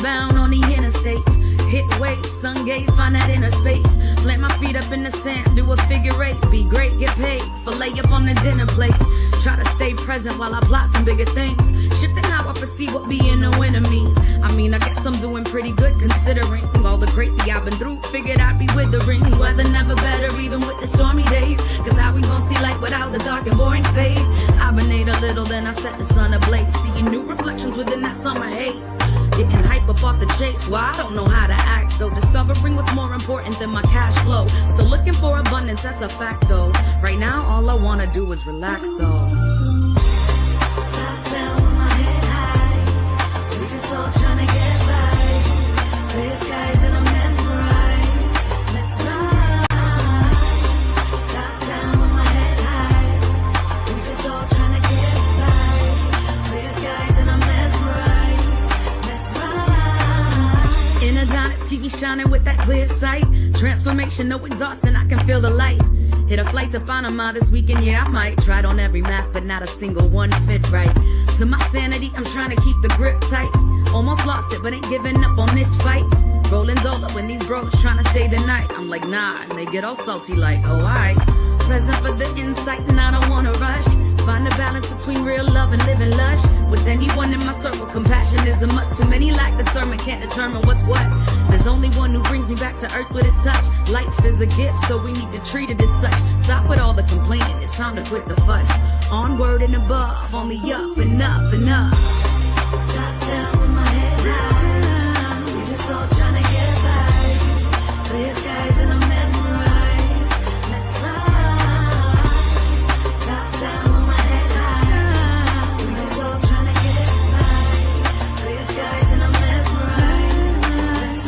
Westbound on the interstate. Hit waves, sun gaze, find that inner space. Plant my feet up in the sand, do a figure eight. Be great, get paid, fillet up on the dinner plate. Try to stay present while I plot some bigger things. Shifting how I perceive what being a winner means. I mean, I guess I'm doing pretty good considering all the crazy I've been through. Figured I'd be withering. Weather never better, even with the stormy days. Cause how we gon' see light without the dark and boring phase? Hibernate a little, then I set the sun ablaze. Seeing new reflections within that summer haze. Getting hype up off the chase, well, I don't know how to act though. Discovering what's more important than my cash flow. Still looking for abundance, that's a fact though. Right now, all I wanna do is relax though. Top down with my head high. We just all tryna get by. Clear skies and I'm mesmerized. Let's ride. Top down with my head high. We just all tryna get by. Clear skies and I'm mesmerized. Let's ride. Inner diamonds keep me shining with that clear sight. Transformation, no exhausting, I can feel the light. Hit a flight to Panama this weekend, yeah, I might. Tried on every mask, but not a single one fit right. To my sanity, I'm trying to keep the grip tight. Almost lost it, but ain't giving up on this fight. Rolling Zola when these bros trying to stay the night. I'm like, nah, and they get all salty like, oh, alright. Present for the insight, and I don't wanna rush. Find a balance between real love and living lush. With anyone in my circle, compassion is a must. Too many lack discernment, can't determine what's what. There's only one who brings me back to earth with his touch. Life is a gift, so we need to treat it as such. Stop with all the complaining, it's time to quit the fuss. Onward and above, only up and up and up. Top down with my head high. We just all tryna get by. Clear skies and I'm mesmerized. Let's ride. Top down with my head high. We just all tryna get by. Clear skies and I'm mesmerized. Let's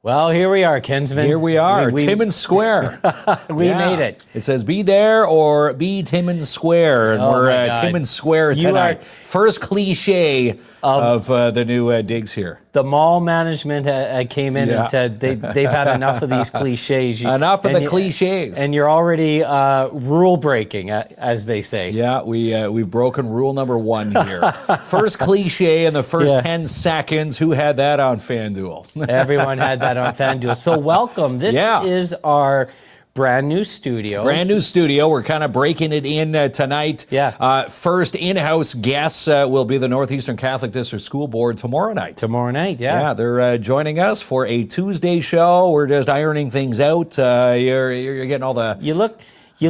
Well, here we are, Kinsman. Here we are, Timmins Square. We made it. It says be there or be Timmins Square, and we're at Timmins Square tonight. First cliche of the new digs here. The mall management came in and said they've had enough of these cliches. Enough of the cliches. And you're already rule breaking, as they say. Yeah, we've broken rule number 1 here. First cliche in the first 10 seconds. Who had that on FanDuel? Everyone had that on FanDuel. So welcome. This is our brand new studio. Brand new studio. We're kind of breaking it in tonight. Yeah. First in-house guests will be the Northeastern Catholic District School Board tomorrow night. Tomorrow night, yeah. Yeah, they're joining us for a Tuesday show. We're just ironing things out. You're getting all the... You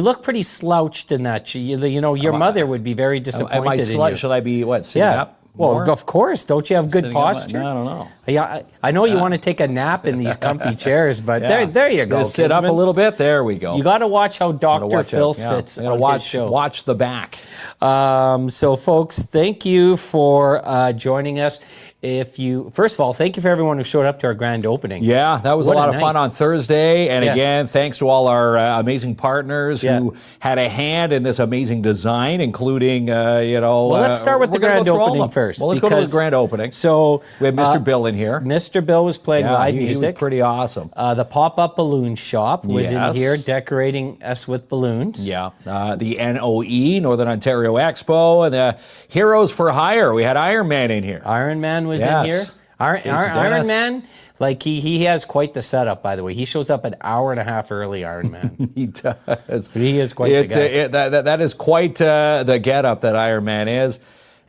look pretty slouched in that. You know, your mother would be very disappointed in you. Should I be, sitting up? Well, more? of course. Don't you have good Sitting on posture? I don't know. Yeah, I know you want to take a nap in these comfy chairs, but there you go. Just sit up a Kinsman. little bit. There we go. You got to watch how Dr. Phil out. Yeah. sits You gotta on watch, his show. watch the back. So, folks, thank you for joining us. First of all, thank you for everyone who showed up to our grand opening. Yeah, that was What a lot of night. fun on Thursday. And Yeah. again, thanks to all our amazing partners who had a hand in this amazing design, including, Well, let's start with the grand opening first. Well, let's go to the grand opening. So We have Mr. Bill in here. Mr. Bill was playing live He music. was pretty awesome. The pop-up balloon shop was in Yes. here decorating us with balloons. Yeah, the NOE, Northern Ontario Expo, and the Heroes for Hire. We had Iron Man in here. Iron Man was in Yes. here. Iron Dennis. Man, like he has quite the setup, by the way. He shows up an hour and a half early, Iron Man. He does. He is quite the guy. That is quite the getup that Iron Man is.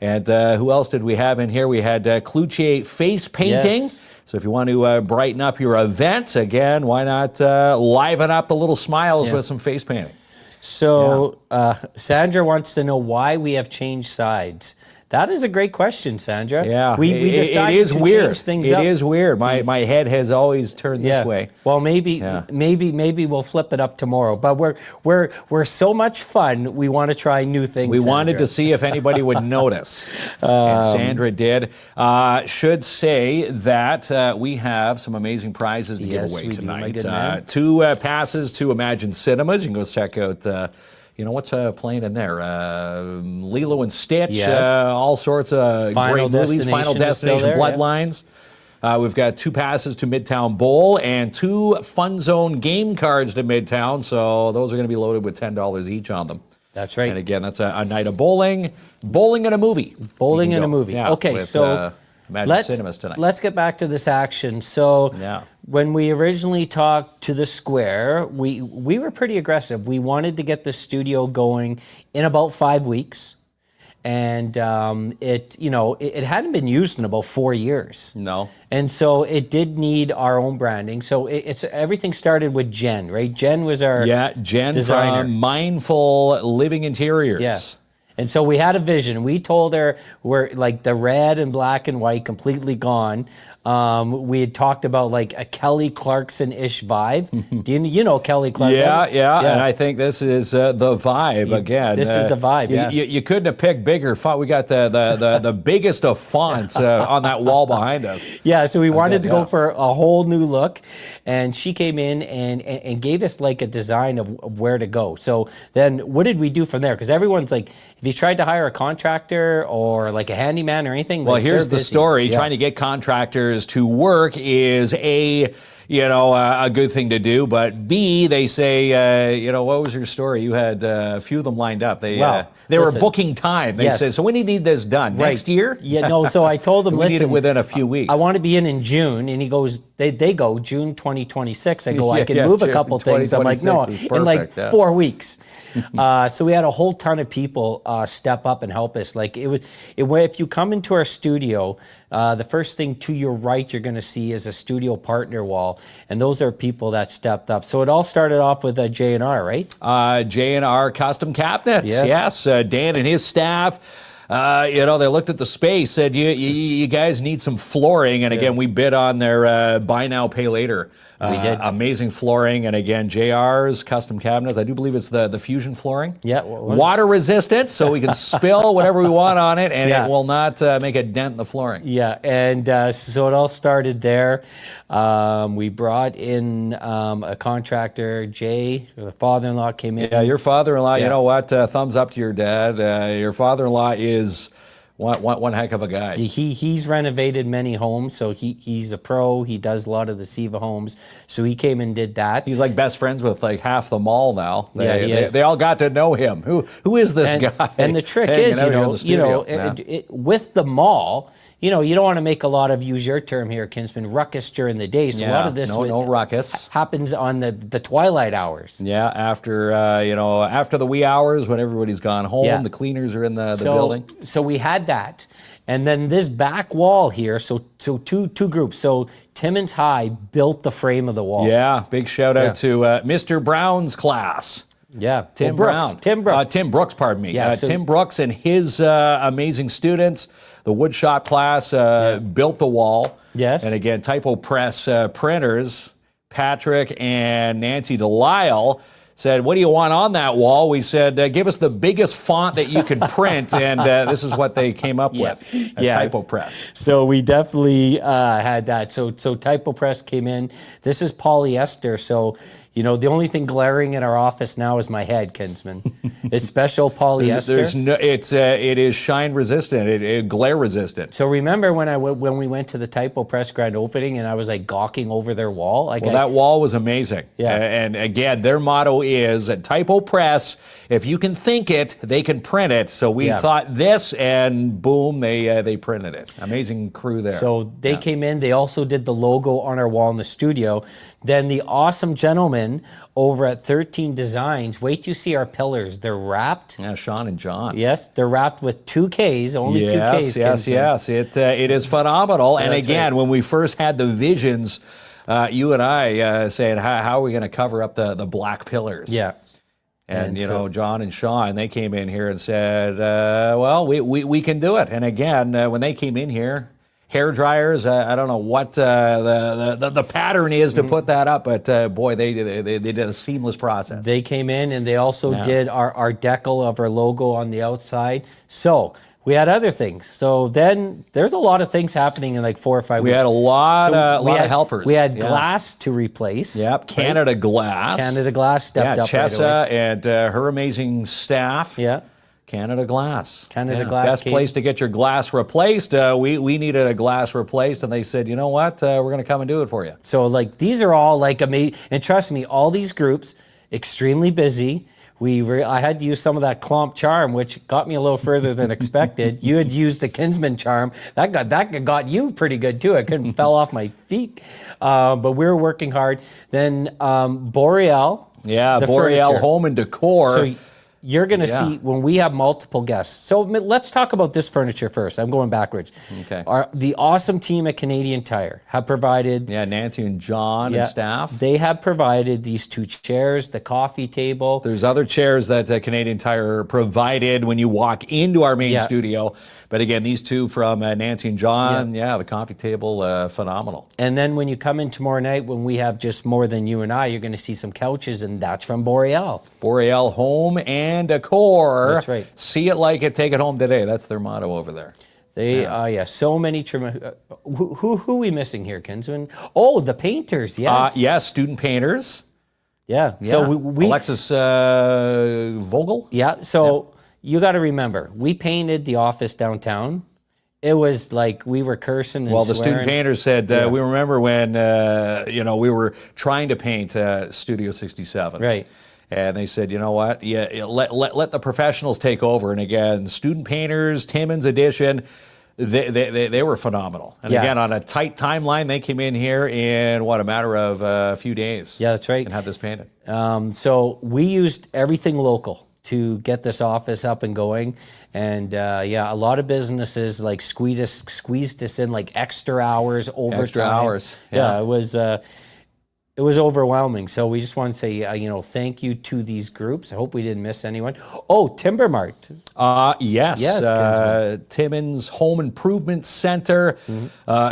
And who else did we have in here? We had Cloutier face painting. Yes. So if you want to brighten up your event, again, why not liven up the little smiles with some face painting? So Sandra wants to know why we have changed sides. That is a great question, Sandra. Yeah, we decided it is to weird. change things It up. is weird. My head has always turned this way. Well, maybe we'll flip it up tomorrow. But we're so much fun. We want to try new things. We wanted Sandra. to see if anybody would notice, and Sandra did. Should say that we have some amazing prizes to give away we do, my tonight. good man. 2 passes to Imagine Cinemas. You can go check out. What's playing in there? Lilo and Stitch. Yes. All sorts of Final great movies. Final Destination is still Destination, there, yeah. Bloodlines. We've got 2 passes to Midtown Bowl and 2 Fun Zone game cards to Midtown. So those are going to be loaded with $10 each on them. That's right. And again, that's a night of bowling and a movie. Bowling and a movie. Yeah, Okay, with, so Imagine Cinemas tonight. let's get back to this action. So when we originally talked to the Square, we were pretty aggressive. We wanted to get the studio going in about 5 weeks. And it hadn't been used in about 4 years. No. And so it did need our own branding. So it's everything started with Jen, right? Jen was our Jen designer. from Mindful Living Interiors. Yes. And so we had a vision. We told her we're like the red and black and white completely gone. We had talked about like a Kelly Clarkson-ish vibe. Do you know Kelly Clarkson? Yeah. And I think this is the vibe again. This is the vibe. You couldn't have picked bigger font. We got the biggest of fonts on that wall behind us. Yeah. So we wanted to go for a whole new look, and she came in and gave us like a design of where to go. So then, what did we do from there? Because everyone's like, if you tried to hire a contractor or like a handyman or anything, well, like, here's the busy. story. Trying to get contractors to work is a good thing to do, but B, they say, what was your story? You had a few of them lined up. They were booking time. They said, so when do you need this done? Next year? Yeah, no, so I told them, we listen, need it within a few weeks. I want to be in June. And he goes, they go June 2026. I go, I can move a couple things. I'm like, no, in like 4 weeks. So we had a whole ton of people step up and help us. Like if you come into our studio, the first thing to your right you're going to see is a studio partner wall, and those are people that stepped up. So it all started off with J&R, right? J&R Custom Cabinets. Yes. Dan and his staff. They looked at the space, said, you guys need some flooring. And again, we bid on their buy now, pay later. We did. Amazing flooring. And again, JR's Custom Cabinets. I do believe it's the Fusion flooring. Yeah. Water resistant, so we can spill whatever we want on it, and it will not make a dent in the flooring. Yeah. And so it all started there. We brought in a contractor, Jay, the father-in-law came in. Yeah, your father-in-law, you know what? Thumbs up to your dad. Your father-in-law is one heck of a guy. He's renovated many homes, so he's a pro. He does a lot of the Siva homes. So he came and did that. He's like best friends with like half the mall now. They all got to know him. Who is this guy? And the trick is, with the mall, you don't want to make a lot of, use your term here, Kinsman, ruckus during the day. So a lot of this no ruckus happens on the twilight hours. Yeah, after the wee hours when everybody's gone home, the cleaners are in the building. So we had that. And then this back wall here, so two groups. So Timmins High built the frame of the wall. Yeah, big shout out to Mr. Brown's class. Yeah, Tim Brooks. Brown. Tim Brooks, pardon me. Yeah, Tim Brooks and his amazing students, the woodshop class, built the wall. Yes. And again, Typo Press printers, Patrick and Nancy Delisle, said, what do you want on that wall? We said, give us the biggest font that you can print, and this is what they came up with at Typo Press. So we definitely had that. So Typo Press came in. This is polyester, so the only thing glaring in our office now is my head, Kinsman. It's special polyester. It is shine resistant, it glare resistant. So remember when we went to the Typo Press grand opening and I was like gawking over their wall? That wall was amazing. Yeah. And again, their motto is at Typo Press, if you can think it, they can print it. So we thought this, and boom, they printed it. Amazing crew there. So they came in. They also did the logo on our wall in the studio. Then the awesome gentleman over at 13 Designs, wait till you see our pillars. They're wrapped. Yeah, Sean and John. Yes, they're wrapped with 2 Ks, only 2 Ks. Yes. It is phenomenal. And again, when we first had the visions, you and I saying, how are we going to cover up the black pillars? Yeah. And John and Sean, they came in here and said, well, we can do it. And again, when they came in here, hair dryers, I don't know what the pattern is to put that up, but boy, they did a seamless process. They came in and they also did our decal of our logo on the outside. So we had other things. So then there's a lot of things happening in like 4 or 5 weeks. We had a lot of helpers. We had glass to replace. Yep, Canada Glass. Canada Glass stepped up Chessa right away. and her amazing staff. Yeah. Canada Glass. Canada Glass. Best place to get your glass replaced. We needed a glass replaced, and they said, you know what, we're going to come and do it for you. So like these are all like amazing, and trust me, all these groups extremely busy. I had to use some of that KLOMP charm, which got me a little further than expected. You had used the Kinsman charm. That got you pretty good too. I couldn't fell off my feet, but we were working hard. Then Boreal. Yeah, the Boreal furniture. Home and Decor. So you're going to see when we have multiple guests. So let's talk about this furniture first. I'm going backwards. Okay. The awesome team at Canadian Tire have provided... Yeah, Nancy and John and staff. They have provided these 2 chairs, the coffee table. There's other chairs that Canadian Tire provided when you walk into our main studio. But again, these 2 from Nancy and John, the coffee table, phenomenal. And then when you come in tomorrow night, when we have just more than you and I, you're going to see some couches, and that's from Boreal. Boreal Home and Decor. That's right. See it like it, take it home today. That's their motto over there. So many who are we missing here, Kinsman? Oh, the painters, yes. Yes, student painters. Yeah. So we Alexis Vogel. Yeah. So you got to remember, we painted the office downtown. It was like we were cursing and Well, the swearing. student painters said, we remember when, we were trying to paint Studio 67. Right. And they said, you know what? Yeah, let the professionals take over. And again, student painters, Timmins edition, they were phenomenal. And again, on a tight timeline, they came in here in a matter of a few days. Yeah, that's right. And had this painted. So we used everything local to get this office up and going. And a lot of businesses like squeezed us in like extra hours, overtime. Extra hours. Yeah, it was overwhelming. So we just want to say, thank you to these groups. I hope we didn't miss anyone. Oh, Timber Mart. Yes. Timmins Home Improvement Center.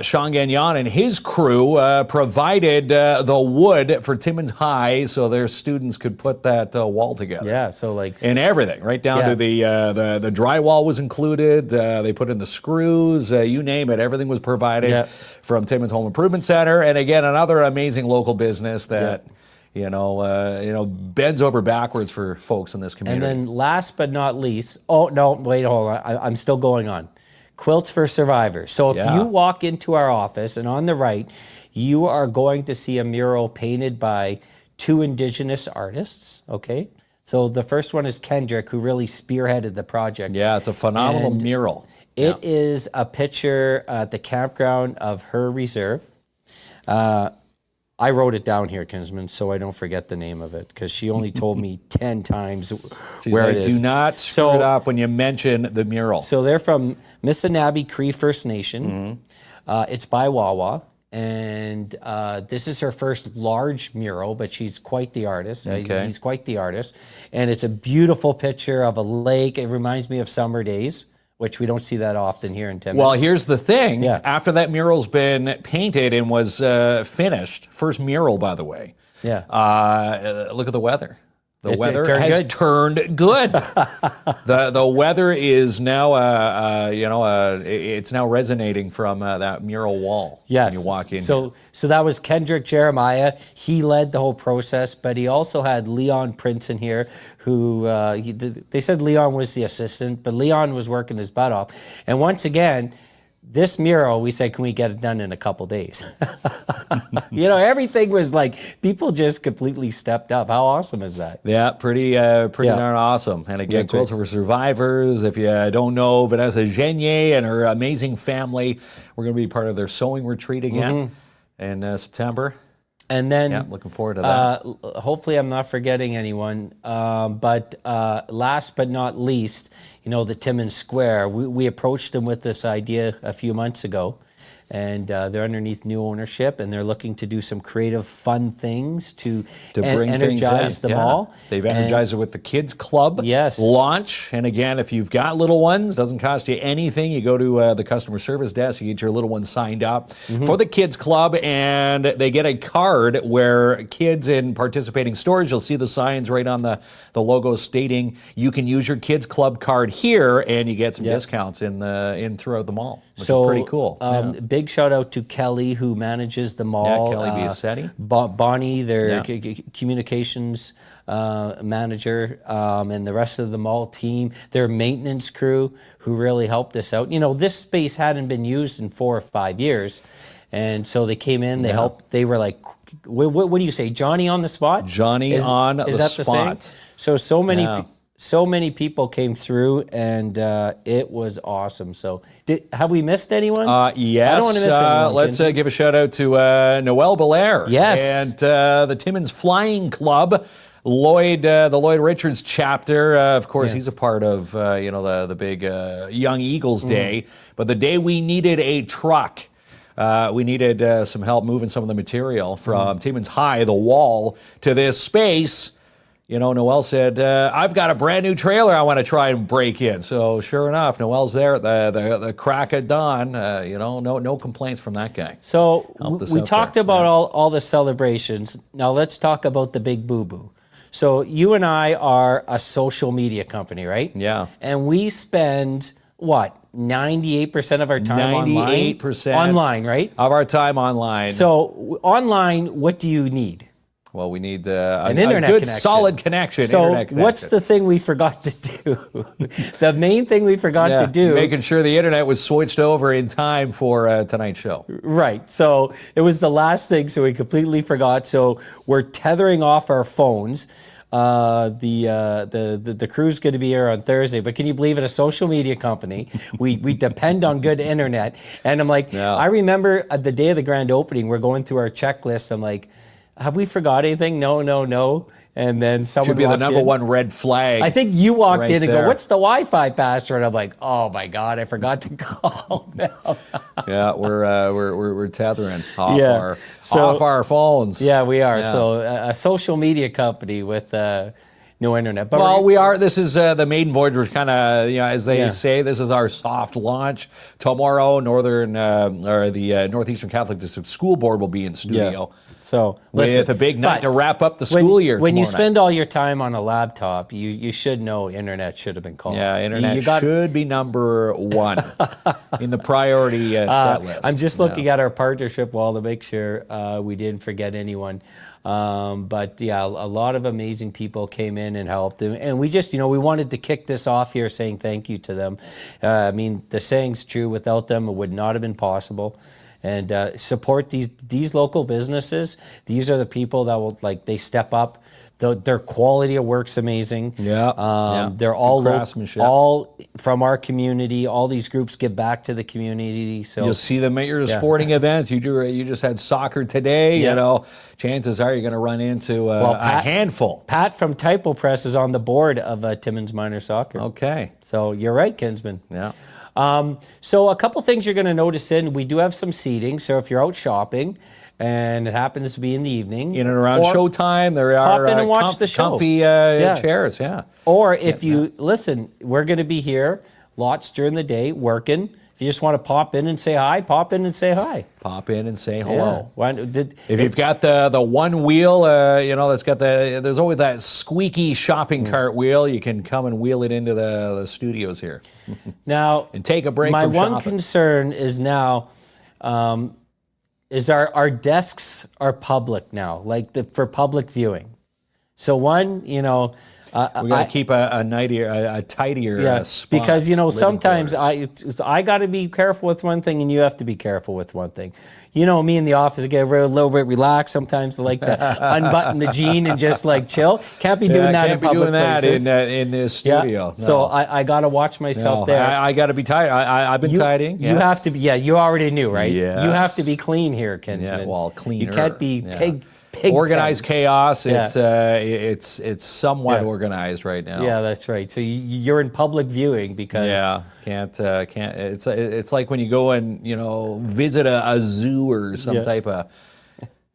Sean Gagnon and his crew provided the wood for Timmins High so their students could put that wall together. Yeah, so like... And everything, right down to the drywall was included. They put in the screws, you name it. Everything was provided from Timmins Home Improvement Center. And again, another amazing local business that bends over backwards for folks in this community. And then last but not least, hold on, I'm still going on. Quilts for Survivors. So if you walk into our office and on the right, you are going to see a mural painted by 2 Indigenous artists, okay? So the first one is Kendrick, who really spearheaded the project. Yeah, it's a phenomenal mural. It is a picture at the campground of her reserve. I wrote it down here, Kinsman, so I don't forget the name of it, because she only told me 10 times where it is. Do not screw it up when you mention the mural. So they're from Missinabie Cree First Nation. It's by Wawa. and this is her first large mural, but she's quite the artist. Okay. He's quite the artist. And it's a beautiful picture of a lake. It reminds me of summer days, which we don't see that often here in Timmins. Well, here's the thing. Yeah. After that mural's been painted and was finished, first mural, by the way, look at the weather. The weather has turned good. The weather is now, it's now resonating from that mural wall. Yes. When you walk in. So that was Kendrick Jeremiah. He led the whole process, but he also had Leon Prince in here, who they said Leon was the assistant, but Leon was working his butt off. And once again, this mural, we said, can we get it done in a couple days? Everything was like, people just completely stepped up. How awesome is that? Yeah, pretty darn awesome. And again, Quilts for Survivors. If you don't know Vanessa Genier and her amazing family, we're going to be part of their sewing retreat again in September. And then, looking forward to that. Hopefully I'm not forgetting anyone. But last but not least, the Timmins Square, we approached them with this idea a few months ago. And they're underneath new ownership, and they're looking to do some creative, fun things to bring energize the mall. They've energized it with the Kids Club launch. And again, if you've got little ones, doesn't cost you anything. You go to the customer service desk, you get your little one signed up for the Kids Club, and they get a card where kids in participating stores, you'll see the signs right on the logo stating you can use your Kids Club card here, and you get some discounts in throughout the mall, which is pretty cool. Big shout out to Kelly, who manages the mall. Yeah, Kelly Biasetti. Bonnie, their communications manager, and the rest of the mall team, their maintenance crew, who really helped us out. This space hadn't been used in 4 or 5 years, and so they came in, they helped. They were like, what do you say, Johnny on the spot? Johnny on the spot. Is that the same? So many people came through, and it was awesome. So, have we missed anyone? Yes. I don't want to miss anyone. Let's give a shout out to Noel Belair. Yes. And the Timmins Flying Club. Lloyd, the Lloyd Richards chapter. Of course, he's a part of the big Young Eagles Day. But the day we needed a truck. We needed some help moving some of the material from Timmins High, the wall, to this space. Noel said, I've got a brand new trailer I want to try and break in. So sure enough, Noel's there at the crack of dawn. No complaints from that guy. So we talked about all the celebrations. Now let's talk about the big boo-boo. So you and I are a social media company, right? Yeah. And we spend, 98% of our time online? 98% online, right? Of our time online. So online, what do you need? Well, we need an internet connection. Solid connection. So what's the thing we forgot to do? The main thing we forgot to do. Making sure the internet was switched over in time for tonight's show. Right. So it was the last thing, so we completely forgot. So we're tethering off our phones. The crew's going to be here on Thursday, but can you believe it? A social media company, we depend on good internet. And I'm like, I remember at the day of the grand opening, we're going through our checklist. I'm like, have we forgot anything? No. And then someone should be the number one red flag. I think you walked in and there. go, what's the Wi-Fi password? I'm like, oh my God, I forgot to call now. Yeah, we're tethering off our phones. Yeah, we are. Yeah. So a social media company with no internet. But we are. This is the maiden voyage. We're kind of, as they say, this is our soft launch. Tomorrow, the Northeastern Catholic District School Board will be in studio. Yeah. So with a big night to wrap up the school year. When you spend all your time on a laptop, you should know internet should have been called. Yeah, internet should be number one in the priority set list. I'm just looking at our partnership wall to make sure we didn't forget anyone. But yeah, a lot of amazing people came in and helped, and we just, we wanted to kick this off here saying thank you to them. I mean, the saying's true. Without them, it would not have been possible. And support these local businesses. These are the people that will they step up. Their quality of work's amazing. They're all from our community. All these groups give back to the community. So you'll see them at your sporting events. You just had soccer today. Chances are you're going to run into a handful. Pat from Typo Press is on the board of Timmins Minor Soccer. Okay. So you're right, Kinsman. Yeah. So a couple things you're going to notice we do have some seating. So if you're out shopping and it happens to be in the evening. In and around showtime, there are pop in and watch the show. Comfy chairs, yeah. Or if you, listen, we're going to be here lots during the day working. If you just want to pop in and say hi, pop in and say hi. Pop in and say hello. Yeah. If you've got the one wheel, that's got there's always that squeaky shopping cart wheel. You can come and wheel it into the studios here. Now, and take a break my from one shopping. concern is now, is our desks are public now, like for public viewing. So one, we got to keep a tidier spot. Because sometimes I got to be careful with one thing, and you have to be careful with one thing. Me in the office, I get a little bit relaxed. Sometimes I like to unbutton the jean and just like chill. Can't be doing that in public places. In this studio. Yeah. No. So I got to watch myself there. I got to be tidy. I've been tidying. You have to be. Yeah, you already knew, right? Yes. You have to be clean here, Kinsman. Yeah, well, cleaner. You can't be pig organized chaos. Yeah. It's somewhat organized right now. Yeah, that's right. So you're in public viewing because can't. It's like when you go and visit a zoo or some type of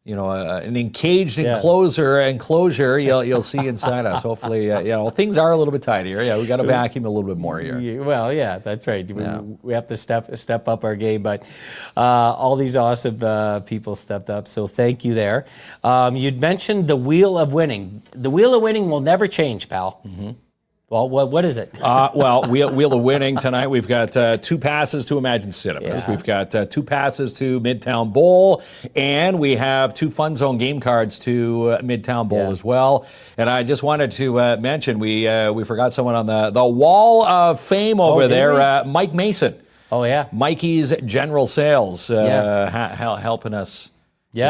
an encaged enclosure. You'll see inside us. Hopefully, things are a little bit tidier. Yeah, we got to vacuum a little bit more here. Well, yeah, that's right. We have to step up our game, but all these awesome people stepped up. So thank you there. You'd mentioned the Wheel of Winning. The Wheel of Winning will never change, pal. Mm-hmm. Well, what is it? Wheel of Winning tonight. We've got 2 passes to Imagine Cinemas. Yeah. We've got 2 passes to Midtown Bowl, and we have 2 Fun Zone game cards to Midtown Bowl as well. And I just wanted to mention we forgot someone on the Wall of Fame over there, Mike Mason. Oh yeah, Mikey's General Sales helping us.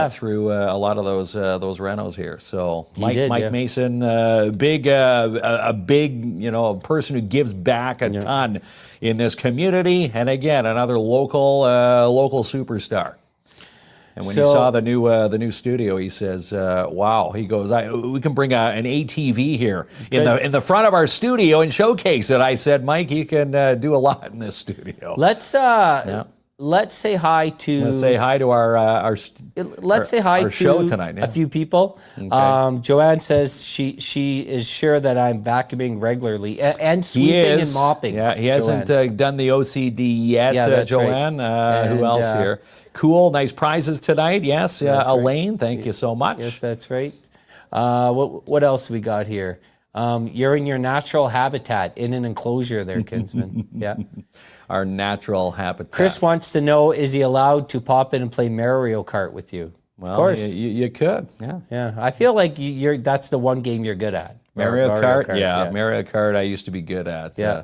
Through a lot of those renos here. So Mike Mason, a big person who gives back a ton in this community, and again another local superstar. And when he saw the new studio, he says, "Wow!" He goes, "We can bring an ATV here in the front of our studio and showcase it." I said, "Mike, you can do a lot in this studio." Let's say hi to. Let's say hi to our show tonight. Yeah. A few people. Okay. Joanne says she is sure that I'm vacuuming regularly and sweeping and mopping. Yeah, he hasn't done the OCD yet, Joanne. Right. Who else here? Cool, nice prizes tonight. Yes, Elaine, right. Thank you so much. Yes, that's right. What else we got here? You're in your natural habitat in an enclosure there, Kinsman. Yeah. Our natural habitat. Chris wants to know, is he allowed to pop in and play Mario Kart with you? Well, of course. You could. Yeah. Yeah. I feel like that's the one game you're good at. Mario Kart? Yeah, Mario Kart I used to be good at. Yeah.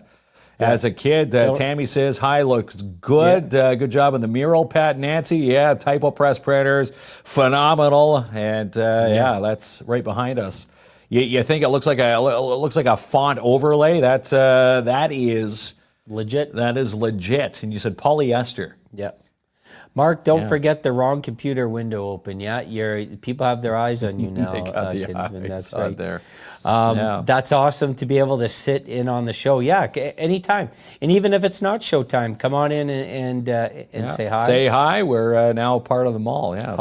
As a kid, Tammy says, hi, looks good. Yeah. Good job on the mural, Pat, Nancy. Yeah, typo press printers, phenomenal. And that's right behind us. You think it looks like a font overlay? That is legit. That is legit. And you said polyester. Yeah. Mark, don't forget the wrong computer window open. Yeah, people have their eyes on you now, Kinsman. That's right. There. That's awesome to be able to sit in on the show. Yeah, anytime. And even if it's not showtime, come on in and say hi. Say hi. We're now part of the mall. Yeah.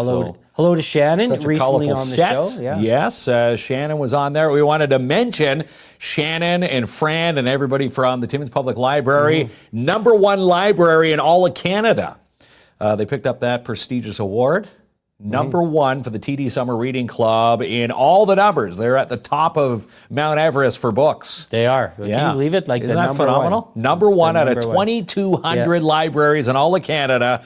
Hello to Shannon, recently on the set. show. Yeah. Yes, Shannon was on there. We wanted to mention Shannon and Fran and everybody from the Timmins Public Library, #1 library in all of Canada. They picked up that prestigious award. #1 for the TD Summer Reading Club in all the numbers. They're at the top of Mount Everest for books. They are. Can you believe it? Like, isn't that phenomenal? #1 out of 2,200 libraries in all of Canada.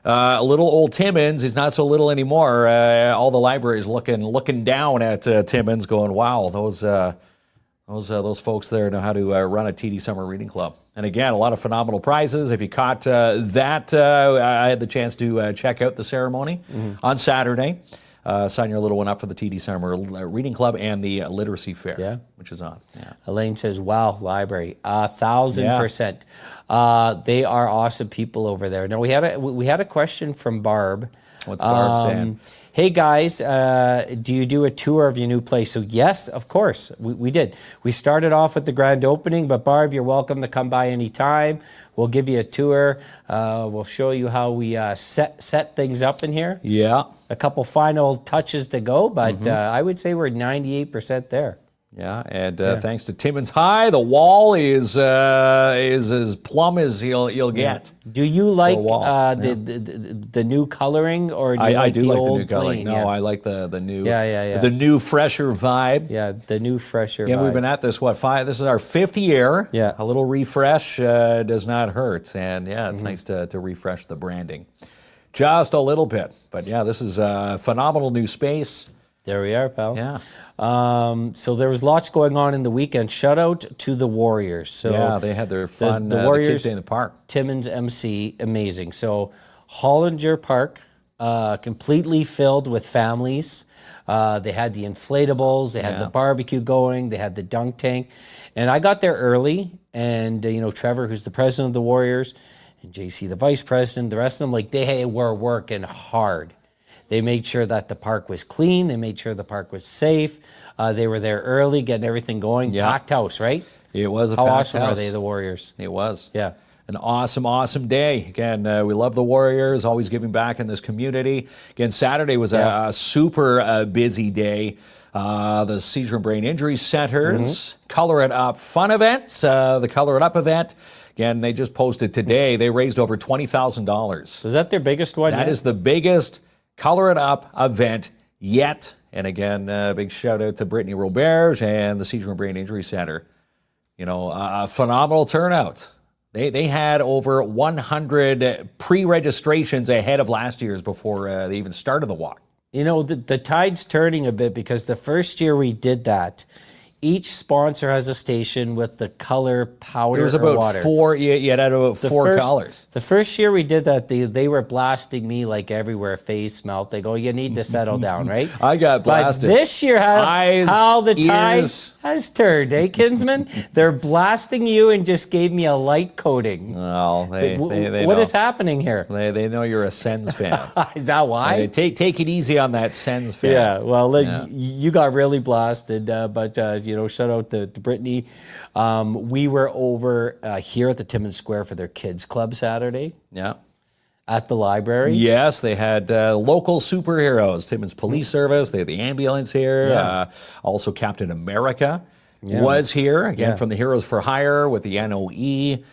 Little old Timmins is not so little anymore. All the libraries looking down at Timmins, going, "Wow, those folks there know how to run a TD Summer Reading Club." And again, a lot of phenomenal prizes. If you caught that, I had the chance to check out the ceremony on Saturday. Sign your little one up for the TD Summer Reading Club and the Literacy Fair. which is on. Yeah. Elaine says, wow, library, 1,000%. They are awesome people over there. Now, we had a question from Barb. What's Barb saying? Hey guys, do you do a tour of your new place? So yes, of course, we did. We started off with the grand opening, but Barb, you're welcome to come by anytime. We'll give you a tour. We'll show you how we set things up in here. Yeah. A couple final touches to go, but I would say we're 98% there. Yeah, and thanks to Timmins High, the wall is as plumb as you'll get. Do you like the new coloring, or do you I do the like old the new coloring. clean? No, I like the new the the new fresher vibe. Yeah, the new fresher. Yeah, vibe. we've been at this this is our 5th year. Yeah, a little refresh does not hurt, and it's nice to refresh the branding, just a little bit. But yeah, this is a phenomenal new space. There we are, pal. Yeah. So there was lots going on in the weekend. Shout out to the Warriors. So yeah, they had their fun. The Warriors the Kids Day in the park. Timmins MC, amazing. So Hollinger Park, completely filled with families. They had the inflatables. They had the barbecue going. They had the dunk tank, and I got there early. And Trevor, who's the president of the Warriors, and JC, the vice president, the rest of them, they were working hard. They made sure that the park was clean. They made sure the park was safe. They were there early, getting everything going. Yeah. Packed house, right? It was a How packed awesome house. are they, the Warriors? It was. Yeah. An awesome, awesome day. Again, we love the Warriors, always giving back in this community. Again, Saturday was a super busy day. The Seizure and Brain Injury Centers, Color It Up fun events, the Color It Up event. Again, they just posted today, they raised over $20,000. Is that their biggest one? That is the biggest Color It Up event yet. And again, big shout out to Brittany Robert and the Seizure and Brain Injury Center. A phenomenal turnout. They had over 100 pre-registrations ahead of last year's before they even started the walk. The tide's turning a bit, because the first year we did that, each sponsor has a station with the color powder. There's about water. four. You had about four colors. The first year we did that, they were blasting me everywhere, face, mouth. They go, you need to settle down, right? I got blasted. But this year, how the tide has turned, Kinsman? They're blasting you and just gave me a light coating. Well, they what is happening here? They know you're a Sens fan. Is that why? Take it easy on that Sens fan. Yeah, well, you got really blasted, but shout out to Brittany. We were over here at the Timmins Square for their kids club Saturday. Yeah. At the library. Yes, they had local superheroes. Timmins Police Service. They had the ambulance here. Yeah. Also, Captain America was here again from the Heroes for Hire with the NOE.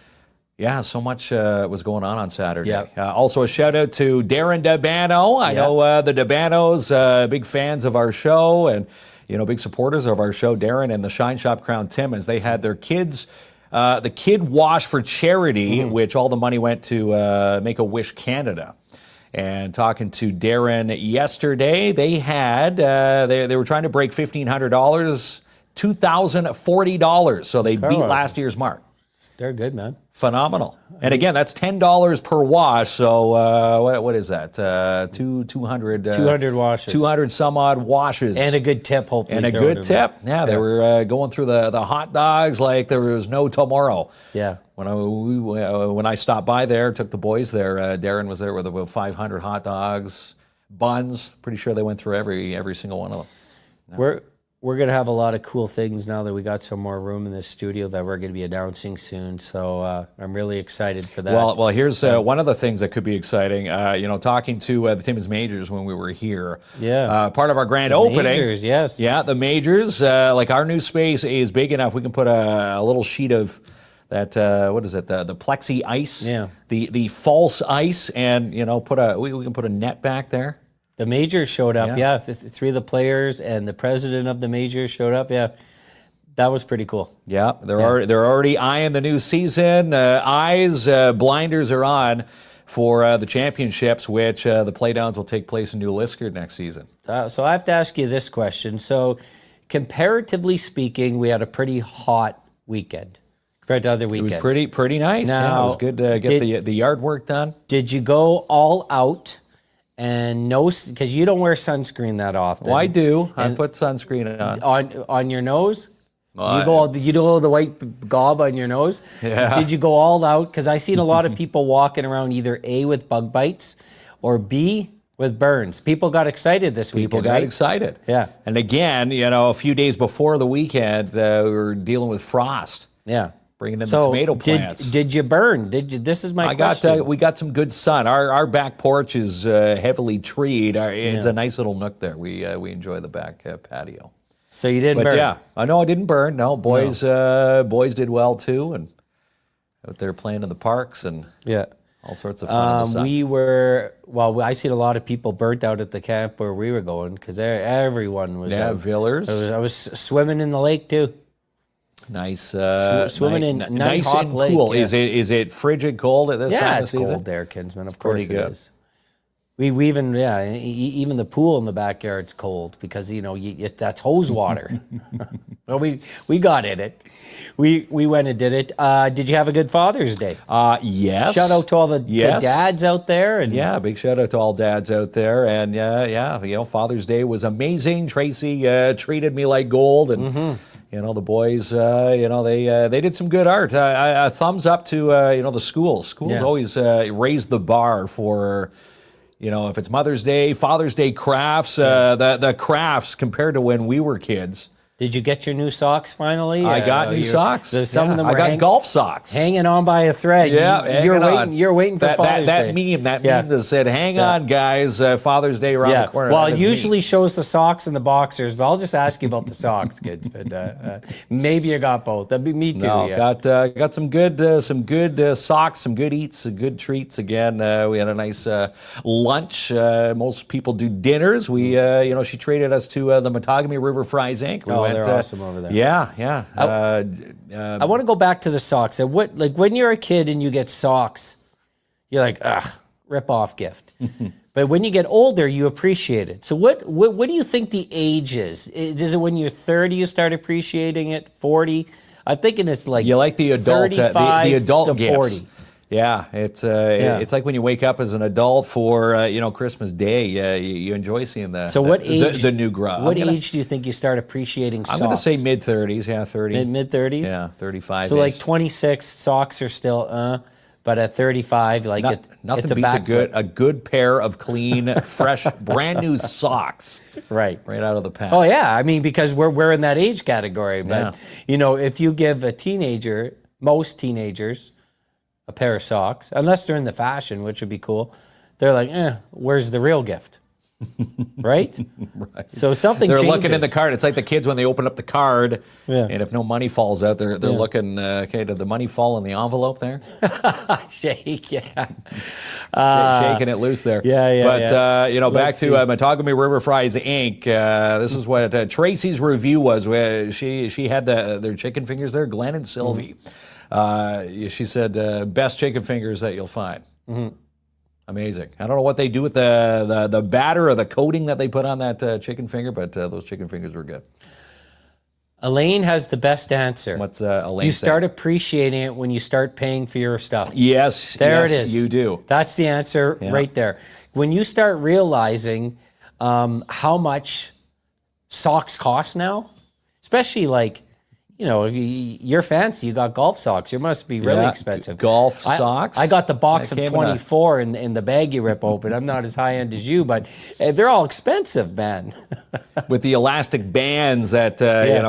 Yeah, so much was going on Saturday. Yeah. Also, a shout out to Darren Dabano. I know the Dabanos, big fans of our show and big supporters of our show. Darren and the Shine Shop Crown Timmins. They had their kids. The Kid Wash for Charity, which all the money went to Make-A-Wish Canada. And talking to Darren yesterday, they had, they were trying to break $1,500, $2,040. So they beat last year's mark. They're good, man. Phenomenal. And again, that's $10 per wash. So what is that? 200 washes. 200 some odd washes. And a good tip, hopefully. And a good tip. Yeah, they were going through the hot dogs like there was no tomorrow. Yeah. When I stopped by there, took the boys there, Darren was there with about 500 hot dogs, buns. Pretty sure they went through every single one of them. Yeah. We're going to have a lot of cool things now that we got some more room in this studio that we're going to be announcing soon. So I'm really excited for that. Well, here's one of the things that could be exciting. Talking to the Timmins Majors when we were here. Yeah. Part of our grand opening. Majors, yes. Yeah, the Majors. Our new space is big enough. We can put a little sheet of that, what is it, the plexi ice. Yeah. The false ice, and, we can put a net back there. The Majors showed up, three of the players and the president of the Majors showed up, That was pretty cool. Yeah, they're already eyeing the new season. Blinders are on for the championships, which the playdowns will take place in New Liskard next season. So I have to ask you this question. So comparatively speaking, we had a pretty hot weekend compared to other weekends. It was pretty nice. Now, it was good to get the yard work done. Did you go all out? And because you don't wear sunscreen that often. Well, I do. I put sunscreen on. On your nose? You know the white gob on your nose? Yeah. Did you go all out? Because I seen a lot of people walking around either A, with bug bites, or B, with burns. People got excited this weekend, People got right? excited. Yeah. And again, a few days before the weekend, we were dealing with frost. Yeah. Bringing in the tomato plants. Did you burn? This is my question. We got some good sun. Our back porch is heavily treed. It's a nice little nook there. We enjoy the back patio. So you didn't burn? Yeah, I know I didn't burn. No, boys did well too, and out there playing in the parks and all sorts of fun in the sun. I seen a lot of people burnt out at the camp where we were going because everyone was out. Villers. I was swimming in the lake too. Nice, swimming in nice and lake, cool. Yeah. Is it frigid cold at this time of season? Yeah, it's cold there, Kinsman. Of course pretty good. It is. We even even the pool in the backyard's cold because that's hose water. Well, we got in it. We went and did it. Did you have a good Father's Day? Yes. Shout out to all the dads out there. And big shout out to all dads out there. And Father's Day was amazing. Tracy treated me like gold, and the boys, they did some good art. A thumbs up to the schools. Schools always raise the bar for. If it's Mother's Day, Father's Day crafts, the crafts compared to when we were kids. Did you get your new socks finally? I got new socks. Some of them I got golf socks. Hanging on by a thread. Yeah, you're waiting for Father's Day. That meme that said, hang on, guys, Father's Day around the corner. Well, it usually shows the socks and the boxers, but I'll just ask you about the socks, kids. But maybe you got both. That'd be me too. No, got some good socks, some good eats, some good treats. Again, we had a nice lunch. Most people do dinners. She traded us to the Matagami River Fries Inc. They're awesome over there. Yeah. I want to go back to the socks. When you're a kid and you get socks, you're like, ugh, rip off gift. But when you get older, you appreciate it. So what do you think the age is? Is it when you're 30 you start appreciating it? 40? I'm thinking it's like you like the adult, the adult gifts. 40. Yeah, it's like when you wake up as an adult for Christmas Day. You enjoy seeing the the new grub. What age do you think you start appreciating socks? I'm going to say mid-30s. Yeah, 30. Mid 30s. Yeah, 35. So like 26, socks are still but at 35, nothing it's beats a good pair of clean, fresh, brand new socks. Right out of the pack. Oh yeah, I mean because we're in that age category. But if you give most teenagers, a pair of socks, unless they're in the fashion, which would be cool. They're like, where's the real gift? Right? Right. So something they're changes. looking in the card. It's like the kids when they open up the card, and if no money falls out, they're looking, okay, did the money fall in the envelope there? Shake, shaking it loose there. Yeah. But, back to Matagami River Fries Inc. This is what Tracy's review was. She had their chicken fingers there, Glenn and Sylvie. She said, best chicken fingers that you'll find. Amazing. I don't know what they do with the batter or the coating that they put on that chicken finger, but those chicken fingers were good. Elaine has the best answer. What's Elaine You start appreciating it when you start paying for your stuff. Yes. There it is. You do. That's the answer right there. When you start realizing how much socks cost now, especially if you're fancy, you got golf socks. You must be really expensive. Golf socks? I got the box of 24 in the bag you rip open. I'm not as high end as you, but they're all expensive, man. With the elastic bands that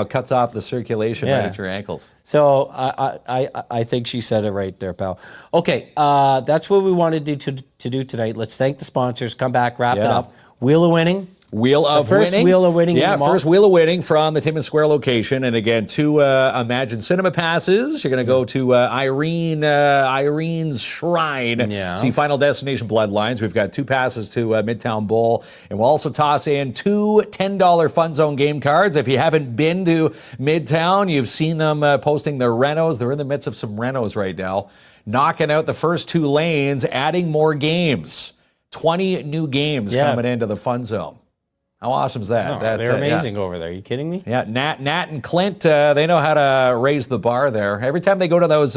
cuts off the circulation right at your ankles. So I think she said it right there, pal. Okay, that's what we wanted to do tonight. Let's thank the sponsors. Come back, wrap it up. Wheel of Winning. First wheel of winning. Yeah, first wheel of winning from the Timmins Square location. And again, 2 Imagine Cinema passes. You're going to go to Irene's Shrine. Yeah. See Final Destination Bloodlines. We've got 2 passes to Midtown Bowl. And we'll also toss in 2 $10 Fun Zone game cards. If you haven't been to Midtown, you've seen them posting their renos. They're in the midst of some renos right now. Knocking out the first 2 lanes, adding more games. 20 new games coming into the Fun Zone. How awesome is that? They're amazing over there. Are you kidding me? Yeah, Nat and Clint, they know how to raise the bar there. Every time they go to those,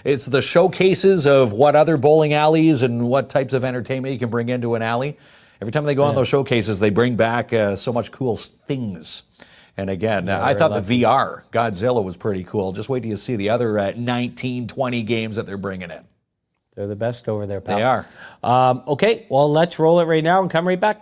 it's the showcases of what other bowling alleys and what types of entertainment you can bring into an alley. Every time they go on those showcases, they bring back so much cool things. And again, I thought the VR Godzilla was pretty cool. Just wait till you see the other 19, 20 games that they're bringing in. They're the best over there, pal. They are. Okay, well, let's roll it right now and come right back.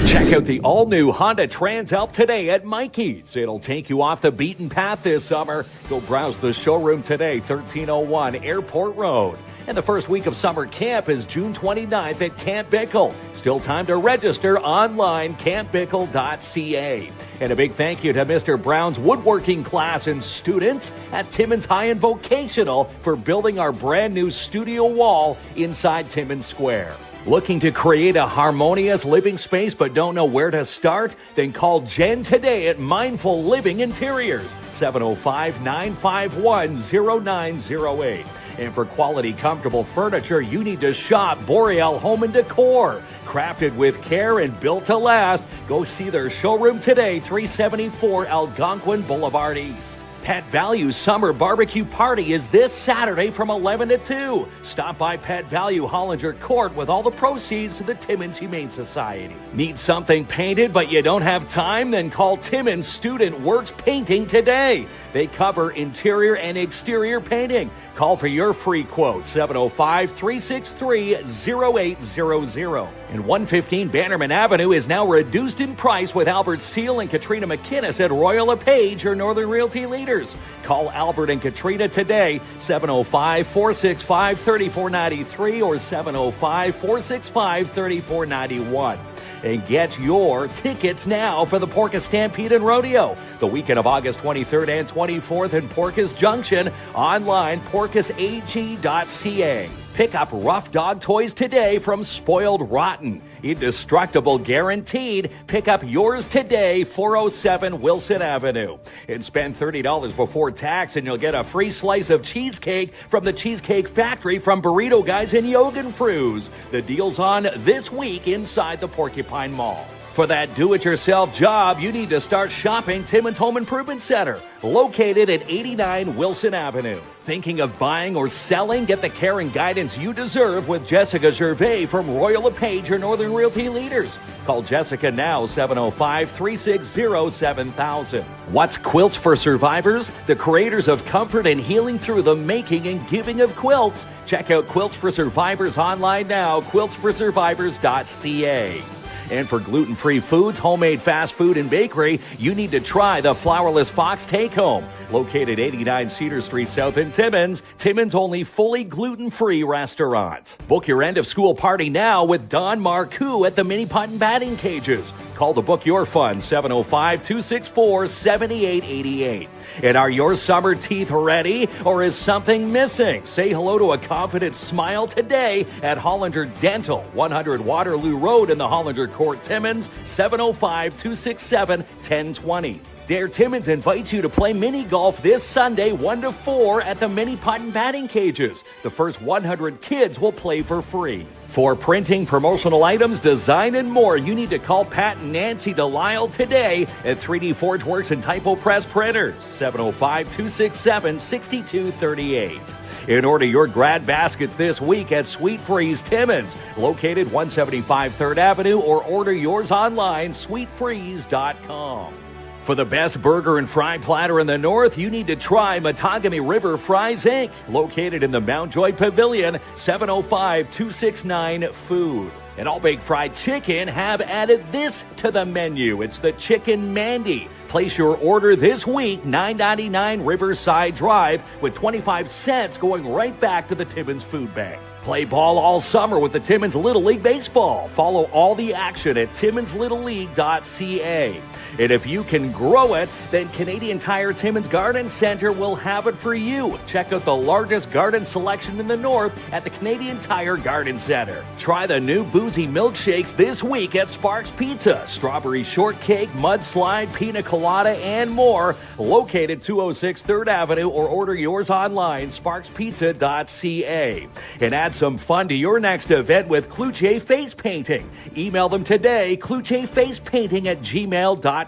Check out the all-new Honda Transalp today at Mikey's. It'll take you off the beaten path this summer. Go browse the showroom today, 1301 Airport Road. And the first week of summer camp is June 29th at Camp Bickle. Still time to register online, campbickle.ca. And a big thank you to Mr. Brown's woodworking class and students at Timmins High and Vocational for building our brand new studio wall inside Timmins Square. Looking to create a harmonious living space but don't know where to start? Then call Jen today at Mindful Living Interiors, 705-951-0908. And for quality, comfortable furniture, you need to shop Boreal Home and Decor. Crafted with care and built to last. Go see their showroom today, 374 Algonquin Boulevard East. Pet Value Summer Barbecue Party is this Saturday from 11 to 2. Stop by Pet Value Hollinger Court with all the proceeds to the Timmins Humane Society. Need something painted but you don't have time? Then call Timmins Student Works Painting today. They cover interior and exterior painting. Call for your free quote, 705-363-0800. And 115 Bannerman Avenue is now reduced in price with Albert Seal and Katrina McInnes at Royal LePage, your Northern Realty leaders. Call Albert and Katrina today, 705-465-3493 or 705-465-3491. And get your tickets now for the Porpoise Stampede and Rodeo. The weekend of August 23rd and 24th in Porpoise Junction. Online, porpoiseag.ca. Pick up rough dog toys today from Spoiled Rotten. Indestructible guaranteed. Pick up yours today, 407 Wilson Avenue. And spend $30 before tax and you'll get a free slice of cheesecake from the Cheesecake Factory from Burrito Guys and Yogenfruz. The deal's on this week inside the Porcupine Mall. For that do-it-yourself job, you need to start shopping Timmins Home Improvement Center, located at 89 Wilson Avenue. Thinking of buying or selling? Get the care and guidance you deserve with Jessica Gervais from Royal LePage, your Northern Realty leaders. Call Jessica now, 705-360-7000. What's Quilts for Survivors? The creators of comfort and healing through the making and giving of quilts. Check out Quilts for Survivors online now, quiltsforsurvivors.ca. And for gluten-free foods, homemade fast food, and bakery, you need to try the Flourless Fox Take-Home. Located 89 Cedar Street South in Timmins, Timmins' only fully gluten-free restaurant. Book your end-of-school party now with Don Marcoux at the Mini Putt and Batting Cages. Call the Book Your Fund, 705-264-7888. And are your summer teeth ready, or is something missing? Say hello to a confident smile today at Hollander Dental, 100 Waterloo Road in the Hollander Court, Timmins, 705-267-1020. Dare Timmins invites you to play mini golf this Sunday, 1 to 4 at the Mini Putt and Batting Cages. The first 100 kids will play for free. For printing, promotional items, design, and more, you need to call Pat and Nancy Delisle today at 3D Forge Works and Typo Press Printers, 705-267-6238. And order your grad baskets this week at Sweet Freeze Timmins, located 175 3rd Avenue, or order yours online, sweetfreeze.com. For the best burger and fry platter in the north, you need to try Matagami River Fries, Inc., located in the Mount Joy Pavilion, 705-269-FOOD. And All Baked Fried Chicken have added this to the menu. It's the Chicken Mandy. Place your order this week, $9.99 Riverside Drive, with 25 cents going right back to the Timmins Food Bank. Play ball all summer with the Timmins Little League Baseball. Follow all the action at timminslittleleague.ca. And if you can grow it, then Canadian Tire Timmins Garden Center will have it for you. Check out the largest garden selection in the north at the Canadian Tire Garden Center. Try the new boozy milkshakes this week at Sparks Pizza. Strawberry shortcake, mudslide, pina colada, and more. Located 206 3rd Avenue, or order yours online, sparkspizza.ca. And add some fun to your next event with Cloutier Face Painting. Email them today, cloutierfacepainting@gmail.com.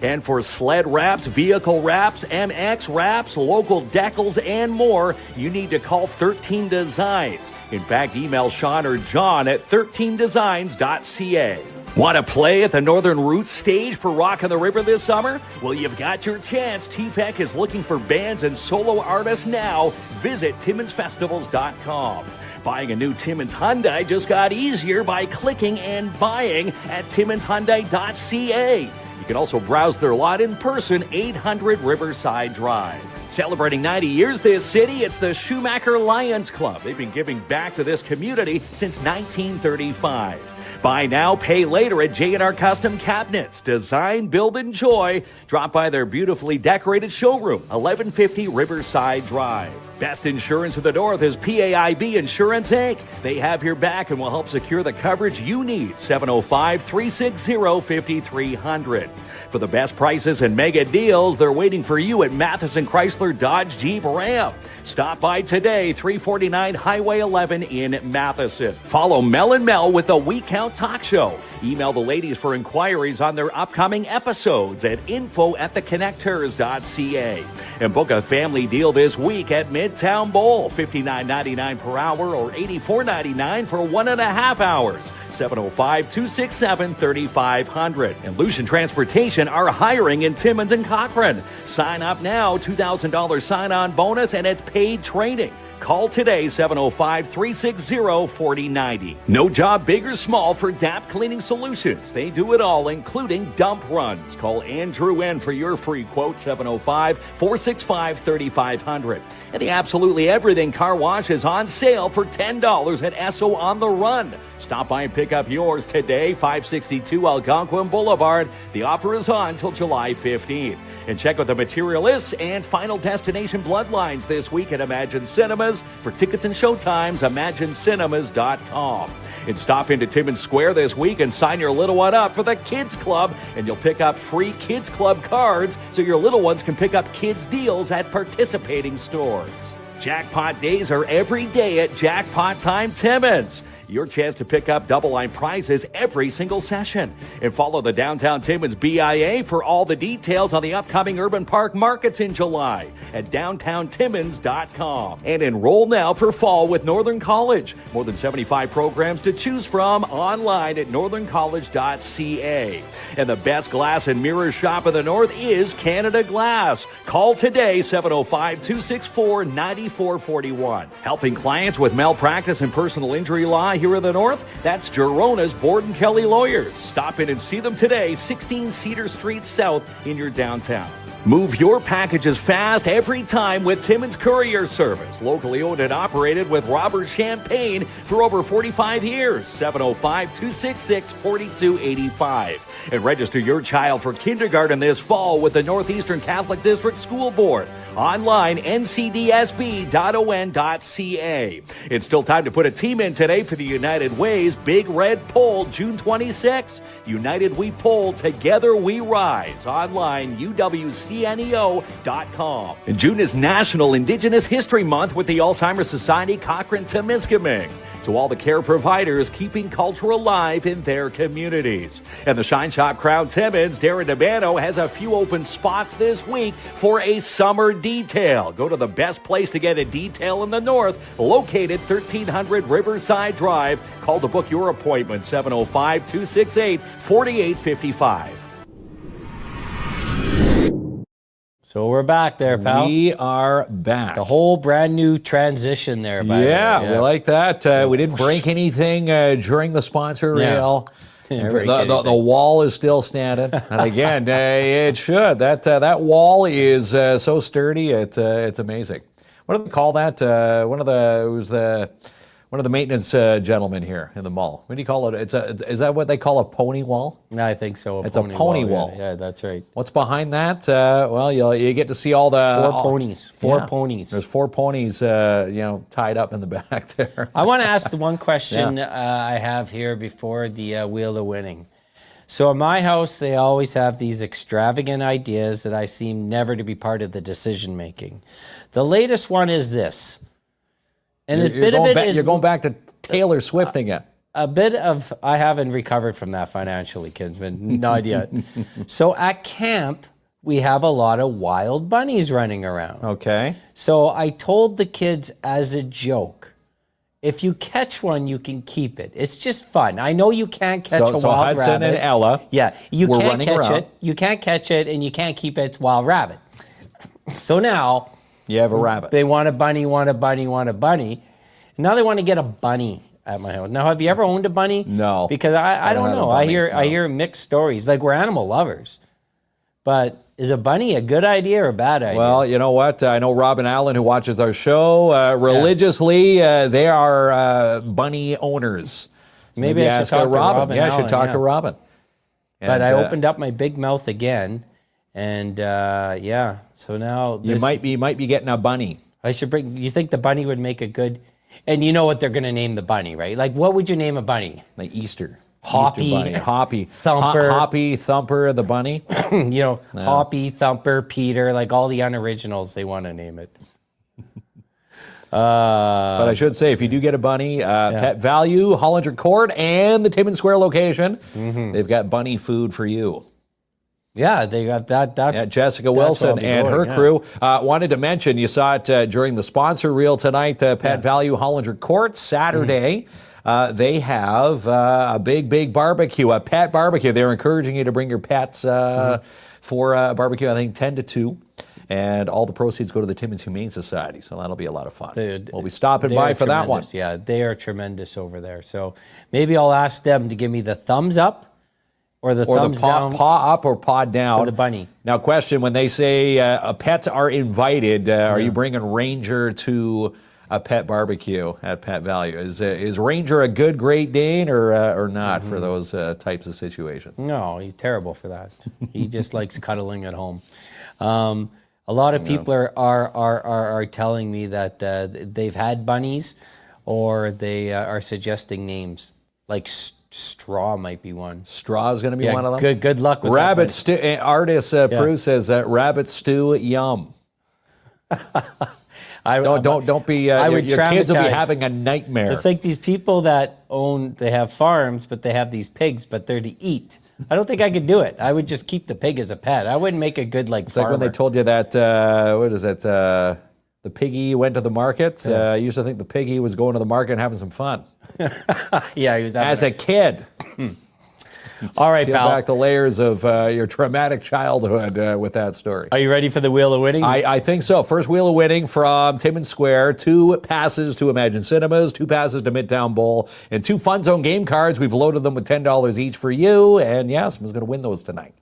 And for sled wraps, vehicle wraps, MX wraps, local decals, and more, you need to call 13 Designs. In fact, email Sean or John at 13designs.ca. Want to play at the Northern Roots stage for Rock on the River this summer? Well, you've got your chance. TFEC is looking for bands and solo artists now. Visit TimminsFestivals.com. Buying a new Timmins Hyundai just got easier by clicking and buying at TimminsHyundai.ca. You can also browse their lot in person, 800 Riverside Drive. Celebrating 90 years this city, it's the Schumacher Lions Club. They've been giving back to this community since 1935. Buy now, pay later at J&R Custom Cabinets. Design, build, enjoy. Drop by their beautifully decorated showroom, 1150 Riverside Drive. Best insurance of the North is PAIB Insurance, Inc. They have your back and will help secure the coverage you need. 705-360-5300. For the best prices and mega deals, they're waiting for you at Matheson Chrysler Dodge Jeep Ram. Stop by today, 349 Highway 11 in Matheson. Follow Mel and Mel with the We Count Talk Show. Email the ladies for inquiries on their upcoming episodes at info@theconnectors.ca. And book a family deal this week at Midtown Bowl, $59.99 per hour or $84.99 for 1.5 hours. 705-267-3500. And Lucian Transportation are hiring in Timmins and Cochrane. Sign up now, $2,000 sign-on bonus, and it's paid training. Call today, 705-360-4090. No job big or small for DAP Cleaning Solutions. They do it all, including dump runs. Call Andrew N for your free quote, 705-465-3500. And the Absolutely Everything Car Wash is on sale for $10 at Esso on the Run. Stop by and pick up yours today, 562 Algonquin Boulevard. The offer is on till July 15th. And check out the material lists and Final Destination Bloodlines this week at Imagine Cinemas. For tickets and showtimes, ImagineCinemas.com. And stop into Timmins Square this week and sign your little one up for the Kids Club. And you'll pick up free Kids Club cards so your little ones can pick up kids' deals at participating stores. Jackpot days are every day at Jackpot Time Timmins. Your chance to pick up double line prizes every single session. And follow the Downtown Timmins BIA for all the details on the upcoming Urban Park Markets in July at downtowntimmins.com. And enroll now for fall with Northern College. More than 75 programs to choose from online at northerncollege.ca. And the best glass and mirror shop in the North is Canada Glass. Call today, 705-264-9441. Helping clients with malpractice and personal injury law here in the North, that's Gerona's Borden Kelly Lawyers. Stop in and see them today, 16 Cedar Street South in your downtown. Move your packages fast every time with Timmins Courier Service. Locally owned and operated with Robert Champagne for over 45 years. 705-266-4285. And register your child for kindergarten this fall with the Northeastern Catholic District School Board. Online, ncdsb.on.ca. It's still time to put a team in today for the United Way's Big Red Poll, June 26. United We Poll, Together We Rise. Online, uwcneo.com. And June is National Indigenous History Month with the Alzheimer's Society Cochrane-Temiskaming. To all the care providers keeping culture alive in their communities. And the Shine Shop Crown Timmins, Darren DeBano, has a few open spots this week for a summer detail. Go to the best place to get a detail in the North, located 1300 Riverside Drive. Call to book your appointment, 705-268-4855. So we're back there, pal. We are back. The whole brand new transition there, by the way. Yeah, we like that. We didn't break anything during the sponsor rail. The wall is still standing. And again, it should. That wall is so sturdy, it's amazing. What do they call that? One of the maintenance gentlemen here in the mall. What do you call it? Is that what they call a pony wall? No, I think so. It's a pony wall. Yeah, that's right. What's behind that? Well, you get to see all the four ponies. Four ponies. There's four ponies, tied up in the back there. I want to ask the one question I have here before the Wheel of Winning. So in my house, they always have these extravagant ideas that I seem never to be part of the decision making. The latest one is this. And you're going back to Taylor Swift again. A bit of, I haven't recovered from that financially, Kinsman, not yet. So at camp, we have a lot of wild bunnies running around. Okay. So I told the kids as a joke, if you catch one, you can keep it. It's just fun. I know you can't catch a wild Hudson rabbit. and Ella, yeah, you were can't running catch around. it. You can't catch it, and you can't keep it. It's wild rabbit. So now You have a rabbit. they want a bunny, want a bunny, want a bunny. And now they want to get a bunny at my house. Now, have you ever owned a bunny? No. Because I don't had a know. bunny, I hear mixed stories. Like, we're animal lovers, but is a bunny a good idea or a bad idea? Well, you know what? I know Robin Allen, who watches our show religiously. They are bunny owners. Maybe I should ask talk to Robin. Yeah, I should Allen, talk to Robin. But And, I opened up my big mouth again, and so now You might be getting a bunny. I should bring. You think the bunny would make a good? And you know what they're going to name the bunny, right? Like, what would you name a bunny? Like Easter. Hoppy, Easter bunny. Hoppy. Thumper. Hoppy, Thumper, the bunny. Hoppy, Thumper, Peter, like all the unoriginals. They want to name it. But I should say, if you do get a bunny, Pet Value, Hollinger Court, and the Timmins Square location, they've got bunny food for you. Yeah, they got that. That's Jessica that's where I'll Wilson be and going, her crew. Wanted to mention, you saw it during the sponsor reel tonight, Pet Value, Hollinger Court, Saturday. They have a big barbecue, a pet barbecue. They're encouraging you to bring your pets for a barbecue, I think 10 to 2. And all the proceeds go to the Timmins Humane Society. So that'll be a lot of fun. We'll be stopping by for that one. Yeah, they are tremendous over there. So maybe I'll ask them to give me the thumbs up or the thumbs down. Paw up or paw down. For the bunny. Now, question, when they say pets are invited, are you bringing Ranger to a pet barbecue at Pet Value? Is Ranger a good Great Dane or not for those types of situations? No, he's terrible for that. He just likes cuddling at home. A lot of people are telling me that they've had bunnies, or they are suggesting names. Like Straw might be one. Straw is going to be one of them. Good luck with Rabbit that. stew. Artist Prue says that rabbit stew, yum. Don't be. I would your kids will be traumatize. having a nightmare. It's like these people that they have farms, but they have these pigs, but they're to eat. I don't think I could do it. I would just keep the pig as a pet. I wouldn't make a good It's farmer. like when they told you that, what is it, the piggy went to the market. I used to think the piggy was going to the market and having some fun. Yeah, he was As a kid. All right, Peel pal. back the layers of your traumatic childhood with that story. Are you ready for the Wheel of Winning? I think so. First Wheel of Winning from Timmins Square. 2 passes to Imagine Cinemas, 2 passes to Midtown Bowl, and 2 Fun Zone game cards. We've loaded them with $10 each for you. And yeah, someone's going to win those tonight.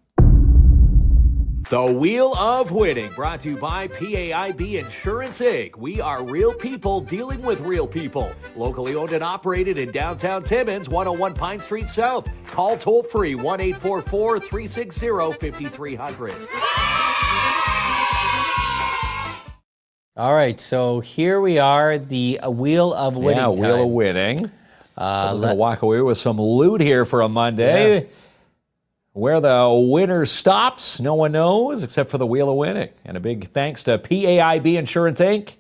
The Wheel of Winning, brought to you by PAIB Insurance Inc. We are real people dealing with real people. Locally owned and operated in downtown Timmins, 101 Pine Street South. Call toll free 1-844-360-5300. All right, so here we are, the Wheel of Winning. Yeah, Wheel time. of Winning. So we're going to walk away with some loot here for a Monday. Yeah. Where the winner stops, no one knows except for the Wheel of Winning. And a big thanks to PAIB Insurance Inc.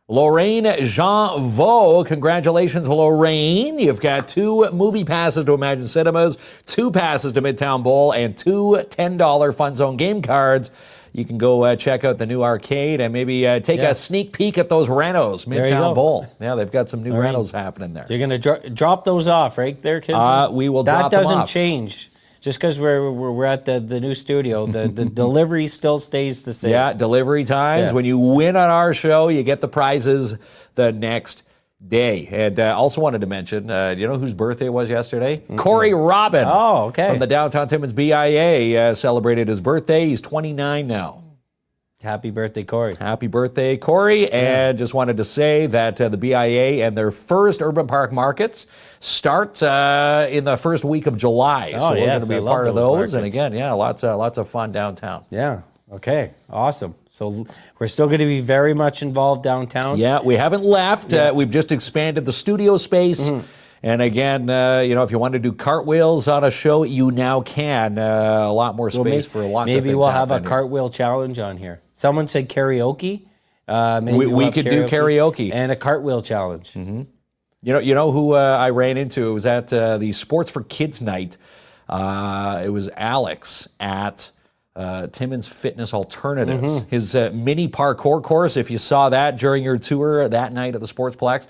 Lorraine Jean-Vaux. Congratulations, Lorraine. You've got 2 movie passes to Imagine Cinemas, 2 passes to Midtown Bowl, and 2 $10 Fun Zone game cards. You can go check out the new arcade and maybe take a sneak peek at those renos, Midtown Bowl. Yeah, they've got some new renos happening there. You're going to drop those off, right there, kids? We will drop them off. That doesn't change. Just because we're at the new studio, the delivery still stays the same. Yeah, delivery times. Yeah. When you win on our show, you get the prizes the next day. And also wanted to mention, you know whose birthday was yesterday? Corey Robin. Oh, okay. From the Downtown Timmins BIA celebrated his birthday. He's 29 now. Happy birthday, Corey. Happy birthday, Corey. And just wanted to say that the BIA and their first Urban Park markets start in the first week of July. So we're going to be a part of those. And again, lots of fun downtown. Yeah. Okay. Awesome. So we're still going to be very much involved downtown. Yeah, we haven't left. We've just expanded the studio space. And again, if you want to do cartwheels on a show, you now can. A lot more space for lots of things. Maybe we'll have a cartwheel challenge on here. Someone said karaoke. Maybe we could do karaoke and a cartwheel challenge. You know who I ran into? It was at the Sports for Kids night. It was Alex at Timmins Fitness Alternatives. His mini parkour course. If you saw that during your tour that night at the Sportsplex.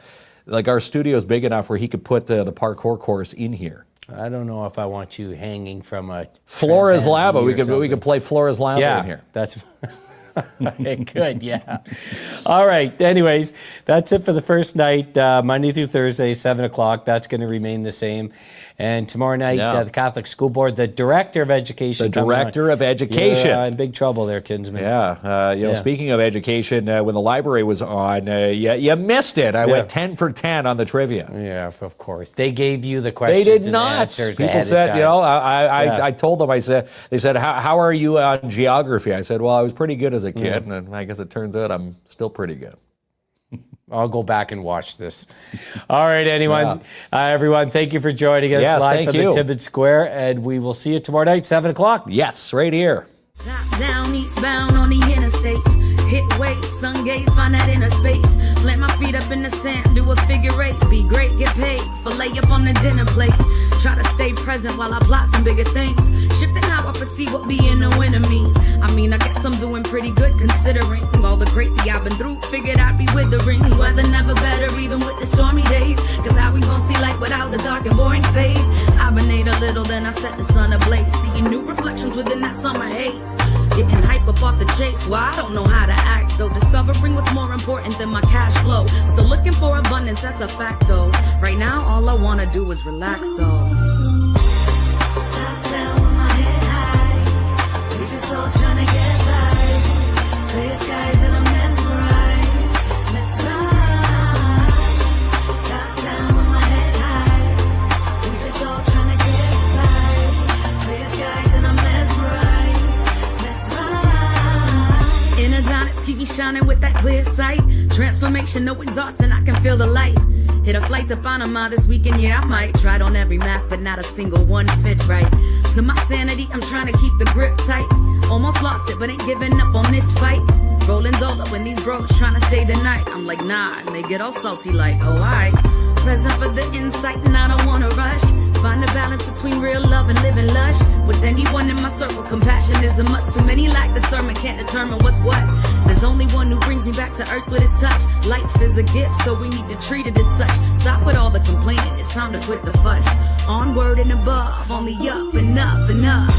like our studio is big enough where he could put the parkour course in here. I don't know if I want you hanging from a Flora's Lava. We something. could play Flora's Lava in here. That's it could, yeah. All right. Anyways, that's it for the first night, Monday through Thursday, 7 o'clock. That's going to remain the same. And tomorrow night, the Catholic School Board, the Director of Education. The Director of Education. Yeah, in big trouble there, Kinsman. Yeah. You know, speaking of education, when the library was on, you missed it. I went 10 for 10 on the trivia. Yeah, of course. They gave you the questions. They did and not. Answers People said, you know, I told them, they said, how are you on geography? I said, well, I was pretty good as a kid, and I guess it turns out I'm still pretty good. I'll go back and watch this. All right, everyone, thank you for joining us live from the Timmins Square, and we will see you tomorrow night, 7 o'clock. Yes, right here. Top down, eastbound on the interstate. Hit waves, sun gaze, find that inner space. Plant my feet up in the sand, do a figure eight. Be great, get paid, fillet up on the dinner plate. Try to stay present while I plot some bigger things. Shifting how I perceive what being a winner means. I mean, I guess I'm doing pretty good considering all the crazy I've been through. Figured I'd be withering. Weather never better, even with the stormy days. Cause how we gon' see light without the dark and boring phase? Hibernate a little, then I set the sun ablaze. Seeing new reflections within that summer haze. Getting hype up off the chase, well, I don't know how to act though. Discovering what's more important than my cash flow. Still looking for abundance, that's a fact though. Right now, all I wanna do is relax though. Top down with my head high. We just all tryna get by. Clear skies and I'm mesmerized. Let's ride. Top down with my head high. We just all tryna get by. Clear skies and I'm mesmerized. Let's ride. Inner planets keep me shining with that clear sight. Transformation, no exhaustion, I can feel the light. Hit a flight to Panama this weekend, yeah, I might. Tried on every mask, but not a single one fit right. To my sanity, I'm trying to keep the grip tight. Almost lost it, but ain't giving up on this fight. Rolling Zola when these bros trying to stay the night. I'm like, nah, and they get all salty like, oh, alright. Present for the insight, and I don't wanna rush. Find a balance between real love and living lush. With anyone in my circle, compassion is a must. Too many lack discernment, can't determine what's what. There's only one who brings me back to earth with his touch. Life is a gift, so we need to treat it as such. Stop with all the complaining, it's time to quit the fuss. Onward and above, only up and up and up.